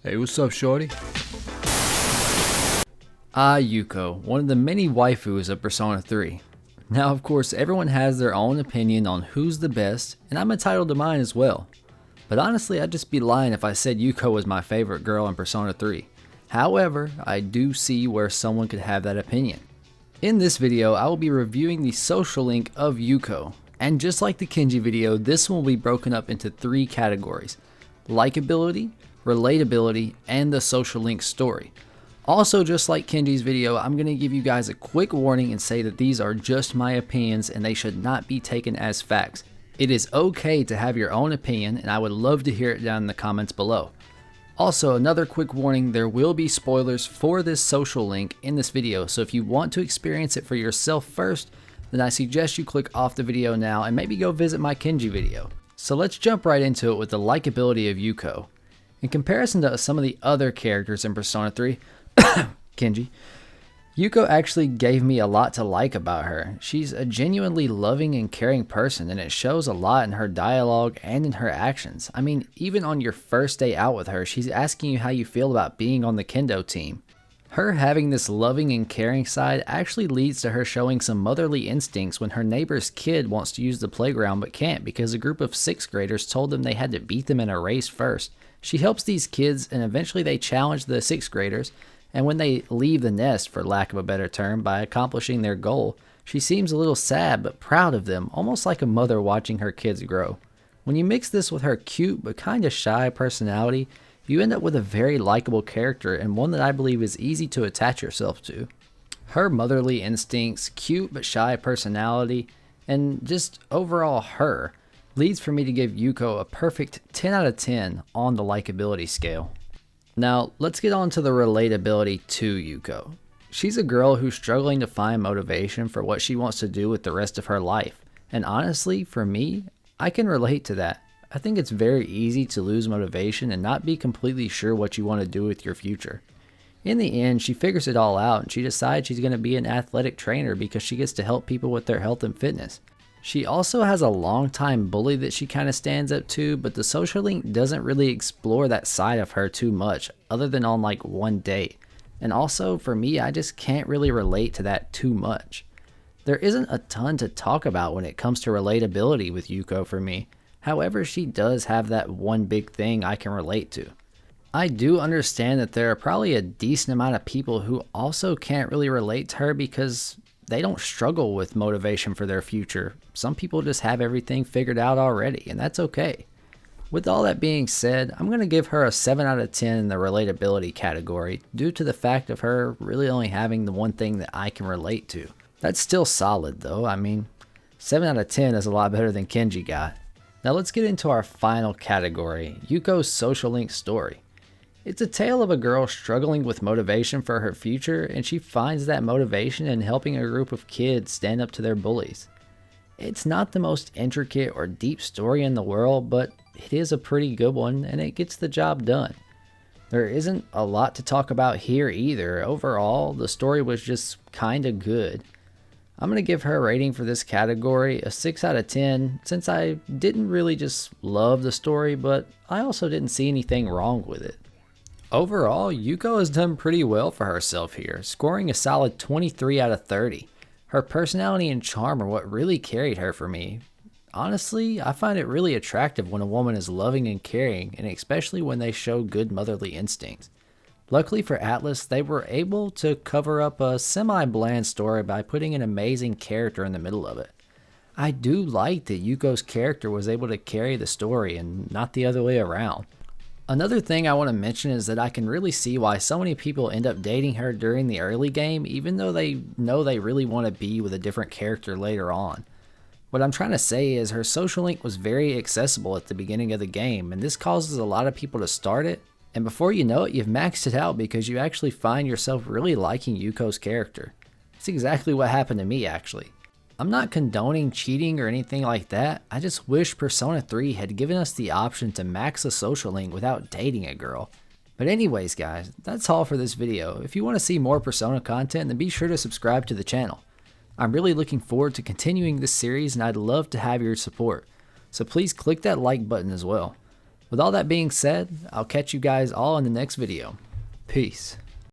Hey, what's up, shorty? Yuko, one of the many waifus of Persona 3. Now, of course, everyone has their own opinion on who's the best, and I'm entitled to mine as well. But honestly, I'd just be lying if I said Yuko was my favorite girl in Persona 3. However, I do see where someone could have that opinion. In this video, I will be reviewing the social link of Yuko, and just like the Kenji video, this one will be broken up into 3 categories: likability, relatability, and the social link story. Also, just like Kenji's video, I'm going to give you guys a quick warning and say that these are just my opinions and they should not be taken as facts. It is okay to have your own opinion, and I would love to hear it down in the comments below. Also, another quick warning, there will be spoilers for this social link in this video, so if you want to experience it for yourself first, then I suggest you click off the video now and maybe go visit my Kenji video. So let's jump right into it with the likability of Yuko. In comparison to some of the other characters in Persona 3, Kenji, Yuko actually gave me a lot to like about her. She's a genuinely loving and caring person, and it shows a lot in her dialogue and in her actions. I mean, even on your first day out with her, she's asking you how you feel about being on the kendo team. Her having this loving and caring side actually leads to her showing some motherly instincts when her neighbor's kid wants to use the playground but can't because a group of 6th graders told them they had to beat them in a race first. She helps these kids, and eventually they challenge the 6th graders, and when they leave the nest, for lack of a better term, by accomplishing their goal, she seems a little sad but proud of them, almost like a mother watching her kids grow. When you mix this with her cute but kinda shy personality, you end up with a very likable character, and one that I believe is easy to attach yourself to. Her motherly instincts, cute but shy personality, and just overall her, leads for me to give Yuko a perfect 10 out of 10 on the likability scale. Now, let's get on to the relatability to Yuko. She's a girl who's struggling to find motivation for what she wants to do with the rest of her life. And honestly, for me, I can relate to that. I think it's very easy to lose motivation and not be completely sure what you want to do with your future. In the end, she figures it all out and she decides she's going to be an athletic trainer because she gets to help people with their health and fitness. She also has a longtime bully that she kind of stands up to, but the social link doesn't really explore that side of her too much, other than on like one date. And also, for me, I just can't really relate to that too much. There isn't a ton to talk about when it comes to relatability with Yuko for me. However, she does have that one big thing I can relate to. I do understand that there are probably a decent amount of people who also can't really relate to her because they don't struggle with motivation for their future. Some people just have everything figured out already, and that's okay. With all that being said, I'm going to give her a 7 out of 10 in the relatability category due to the fact of her really only having the one thing that I can relate to. That's still solid though. I mean, 7 out of 10 is a lot better than Kenji got. Now let's get into our final category, Yuko's social link story. It's a tale of a girl struggling with motivation for her future, and she finds that motivation in helping a group of kids stand up to their bullies. It's not the most intricate or deep story in the world, but it is a pretty good one, and it gets the job done. There isn't a lot to talk about here either. Overall, the story was just kinda good. I'm going to give her a rating for this category a 6 out of 10, since I didn't really just love the story, but I also didn't see anything wrong with it. Overall, Yuko has done pretty well for herself here, scoring a solid 23 out of 30. Her personality and charm are what really carried her for me. Honestly, I find it really attractive when a woman is loving and caring, and especially when they show good motherly instincts. Luckily for Atlas, they were able to cover up a semi-bland story by putting an amazing character in the middle of it. I do like that Yuko's character was able to carry the story and not the other way around. Another thing I want to mention is that I can really see why so many people end up dating her during the early game, even though they know they really want to be with a different character later on. What I'm trying to say is her social link was very accessible at the beginning of the game, and this causes a lot of people to start it, and before you know it, you've maxed it out because you actually find yourself really liking Yuko's character. It's exactly what happened to me actually. I'm not condoning cheating or anything like that, I just wish Persona 3 had given us the option to max a social link without dating a girl. But anyways guys, that's all for this video. If you want to see more Persona content, then be sure to subscribe to the channel. I'm really looking forward to continuing this series and I'd love to have your support. So please click that like button as well. With all that being said, I'll catch you guys all in the next video. Peace.